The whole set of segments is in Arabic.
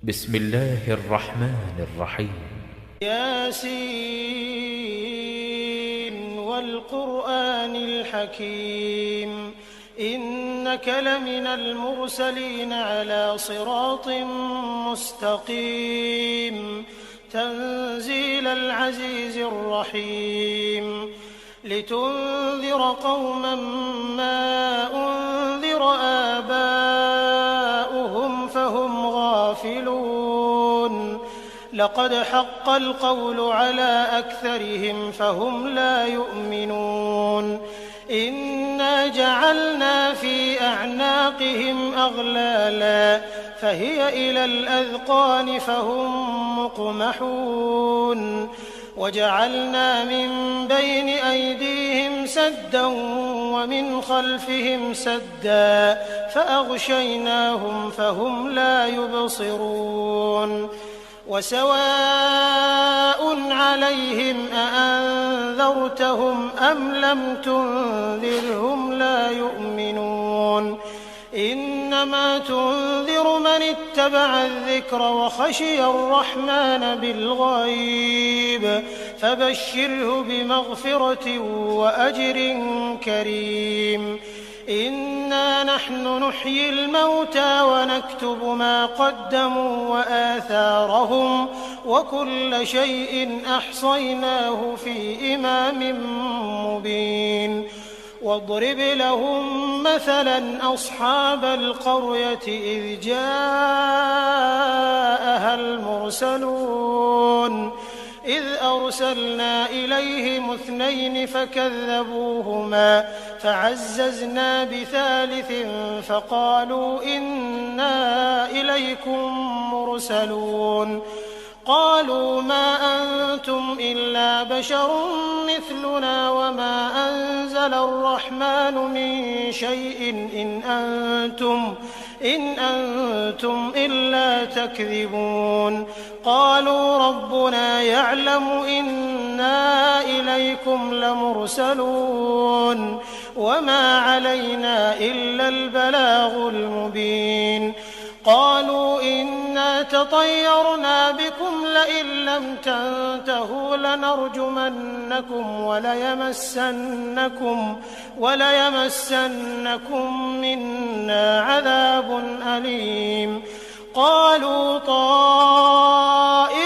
بسم الله الرحمن الرحيم. ياسين والقرآن الحكيم إنك لمن المرسلين على صراط مستقيم تنزيل العزيز الرحيم لتنذر قوما ما أنذر آباؤهم فهم غافلون لقد حق القول على أكثرهم فهم لا يؤمنون إنا جعلنا في أعناقهم أغلالا فهي إلى الأذقان فهم مقمحون وجعلنا من بين أيديهم سدا ومن خلفهم سدا فأغشيناهم فهم لا يبصرون وسواء عليهم أأنذرتهم أم لم تنذرهم لا يؤمنون إنما تنذر من اتبع الذكر وخشي الرحمن بالغيب فبشره بمغفرة وأجر كريم إنا نحن نحيي الموتى ونكتب ما قدموا وآثارهم وكل شيء أحصيناه في إمام مبين واضرب لهم مثلا أصحاب القرية إذ جاءها المرسلون إذ أرسلنا إليهم 2 فكذبوهما فعززنا بثالث فقالوا إنا إليكم مرسلون قالوا ما أنتم إلا بشر مثلنا وما أنزل الرحمن من شيء إن أنتم إلا تكذبون قالوا ربنا يعلم إنا إليكم لمرسلون وما علينا إلا البلاغ المبين قالوا إنا تطيرنا بكم لئن لم تنتهوا لنرجمنكم وليمسنكم منا عذاب أليم قالوا طائركم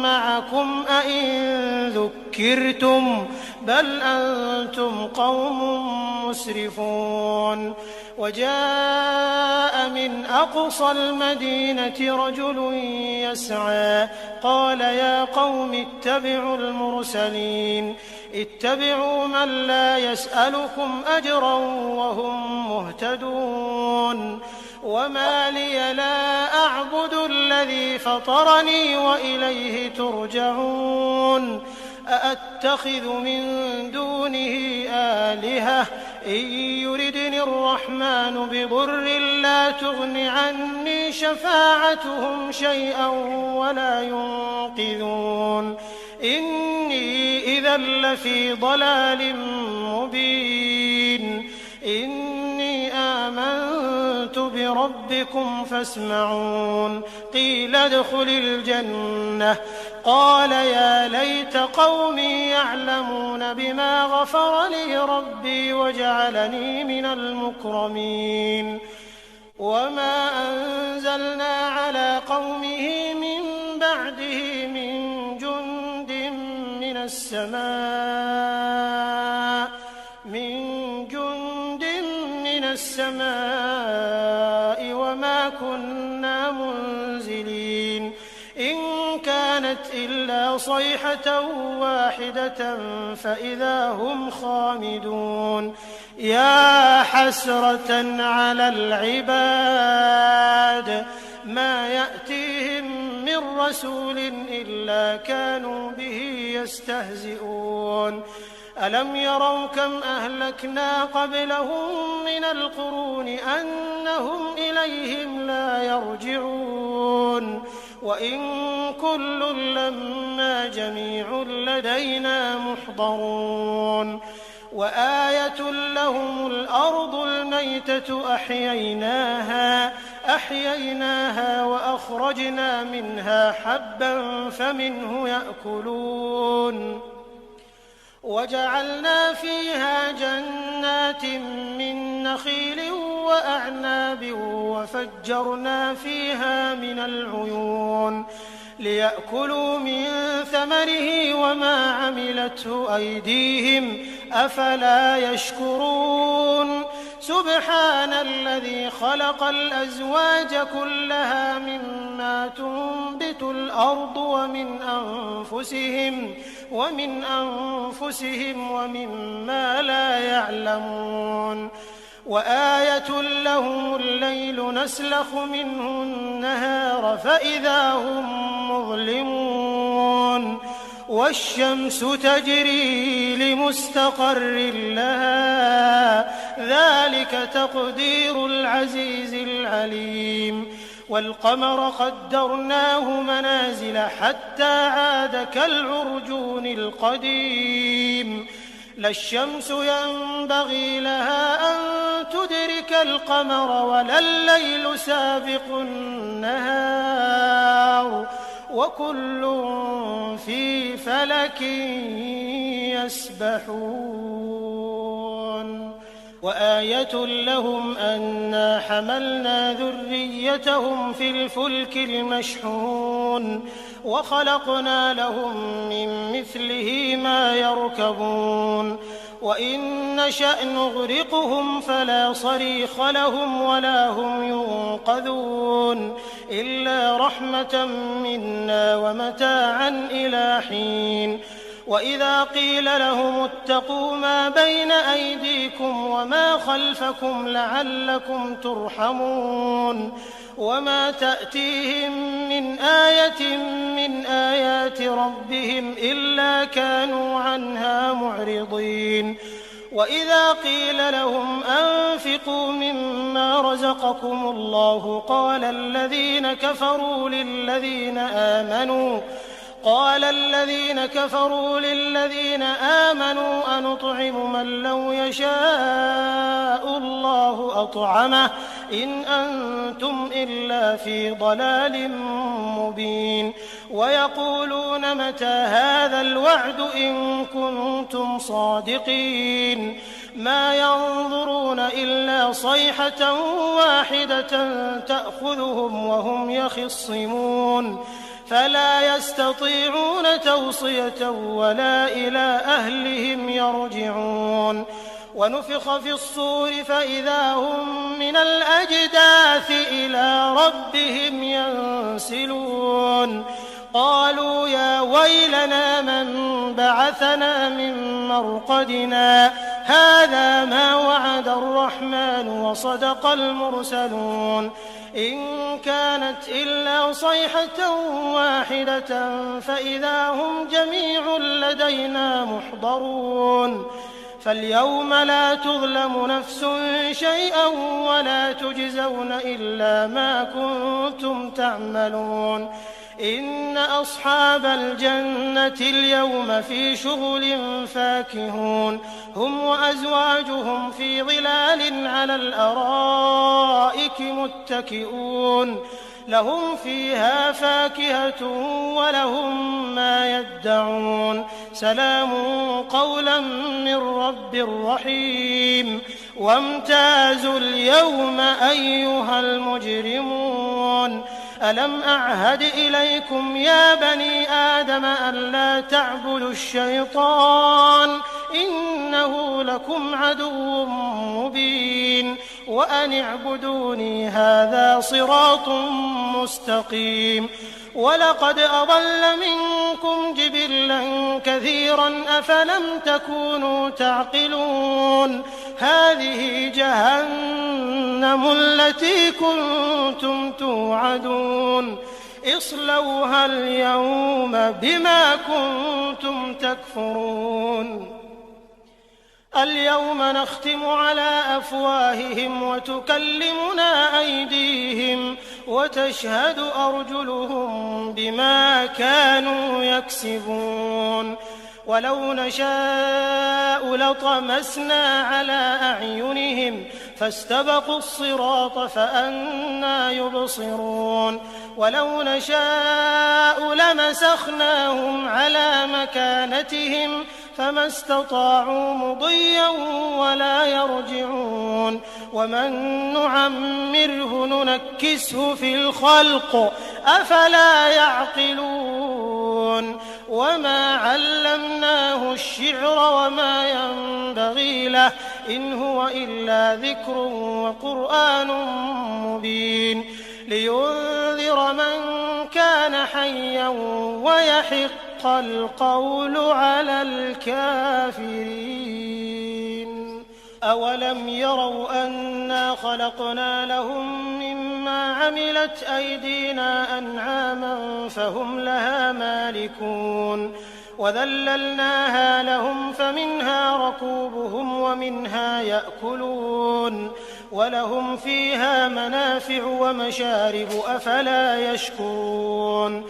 معكم أئن ذكرتم بل أنتم قوم مسرفون وجاء من أقصى المدينة رجل يسعى قال يا قوم اتبعوا المرسلين اتبعوا من لا يسألكم أجرا وهم مهتدون وما لي لا أعبد الذي فطرني وإليه ترجعون أأتخذ من دونه آلهة إن يردني الرحمن بضر لا تغن عني شفاعتهم شيئا ولا ينقذون إني إذا لفي ضلال مبين إني آمنت بربكم فاسمعون قيل ادخل الجنة قال يا ليت قومي يعلمون بما غفر لي ربي وجعلني من المكرمين وما أنزلنا على قومه من بعده من جند من السماء وما كنا منزلين إن كانت إلا صيحة واحدة فإذا هم خامدون يا حسرة على العباد ما يأتيهم من رسول إلا كانوا به يستهزئون ألم يروا كم أهلكنا قبلهم من القرون أنهم إليهم لا يرجعون وإن كل لما جميع لدينا محضرون وآية لهم الأرض الميتة أحييناها أحييناها وأخرجنا منها حبا فمنه يأكلون وجعلنا فيها جنات من نخيل وأعناب وفجرنا فيها من العيون ليأكلوا من ثمره وما عملته أيديهم أفلا يشكرون سبحان الذي خلق الأزواج كلها مما تنبت الأرض ومن أنفسهم ومما لا يعلمون وآية لهم الليل نسلخ منه النهار فإذا هم مظلمون والشمس تجري لمستقر لها ذلك تقدير العزيز العليم والقمر قدرناه منازل حتى عاد كالعرجون القديم لا الشمس ينبغي لها أن تدرك القمر ولا الليل سابق النهار وكل في فلك يسبحون وآية لهم أنا حملنا ذريتهم في الفلك المشحون وخلقنا لهم من مثله ما يركبون وإن نشأ نغرقهم فلا صريخ لهم ولا هم ينقذون إلا رحمة منا ومتاعا إلى حين وإذا قيل لهم اتقوا ما بين أيديكم وما خلفكم لعلكم ترحمون وما تأتيهم من آية من آيات ربهم إلا كانوا عنها معرضين وإذا قيل لهم أنفقوا مما رزقكم الله قال الذين كفروا للذين آمنوا أنطعم من لو يشاء الله أطعمه إن أنتم إلا في ضلال مبين ويقولون متى هذا الوعد إن كنتم صادقين ما ينظرون إلا صيحة واحدة تأخذهم وهم يخصمون فلا يستطيعون توصية ولا إلى أهلهم يرجعون ونفخ في الصور فإذا هم من الأجداث إلى ربهم ينسلون قالوا يا ويلنا من بعثنا من مرقدنا هذا ما وعد الرحمن وصدق المرسلون إن كانت إلا صيحة واحدة فإذا هم جميع لدينا محضرون فاليوم لا تظلم نفس شيئا ولا تجزون إلا ما كنتم تعملون إن أصحاب الجنة اليوم في شغل فاكهون هم وأزواجهم في ظلال على الأرائك متكئون لهم فيها فاكهة ولهم ما يدعون سلام قولا من رب رحيم وامتازوا اليوم أيها المجرمون ألم أعهد إليكم يا بني آدم ألا تعبدوا الشيطان إنه لكم عدو مبين وأن اعبدوني هذا صراط مستقيم ولقد أضل منكم جبلا كثيرا أفلم تكونوا تعقلون هذه جهنم التي كنتم توعدون اصلوها اليوم بما كنتم تكفرون اليوم نختم على أفواههم وتكلمنا أيديهم وتشهد أرجلهم بما كانوا يكسبون ولو نشاء لطمسنا على أعينهم فاستبقوا الصراط فأنى يبصرون ولو نشاء لمسخناهم على مكانتهم فما استطاعوا مضيا ولا يرجعون ومن نعمره ننكسه في الخلق أفلا يعقلون وما علمناه الشعر وما ينبغي له إن هو إلا ذكر وقرآن مبين لينذر من كان حيا ويحق القول على الكافرين أولم يروا أنا خلقنا لهم مما عملت أيدينا أنعاما فهم لها مالكون وذللناها لهم فمنها ركوبهم ومنها يأكلون ولهم فيها منافع ومشارب أفلا يشكرون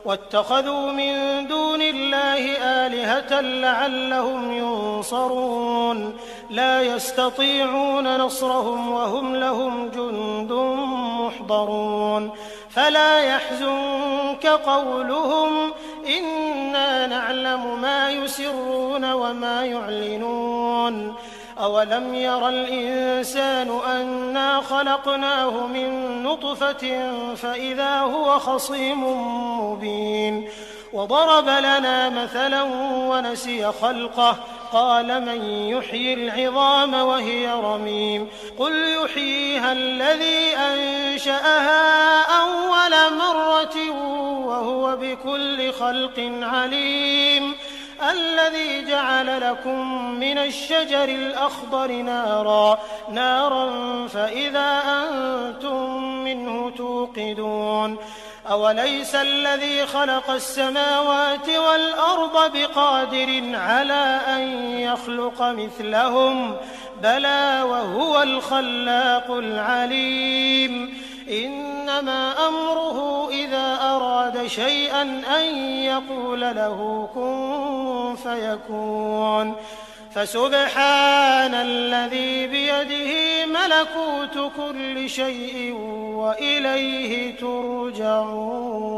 واتخذوا من دون الله آلهة لعلهم ينصرون لا يستطيعون نصرهم وهم لهم جند محضرون فلا يحزنك قولهم إنا نعلم ما يسرون وما يعلنون أولم ير الإنسان أنا خلقناه من نطفة فإذا هو خصيم مبين وضرب لنا مثلا ونسي خلقه قال من يحيي العظام وهي رميم قل يحييها الذي أنشأها أول مرة وهو بكل خلق عليم الذي جعل لكم من الشجر الأخضر نارا فإذا أنتم منه توقدون أوليس الذي خلق السماوات والأرض بقادر على أن يخلق مثلهم بلى وهو الخلاق العليم إنما أمره إذا أراد شيئا أن يقول له كن فيكون فسبحان الذي بيده ملكوت كل شيء وإليه ترجعون.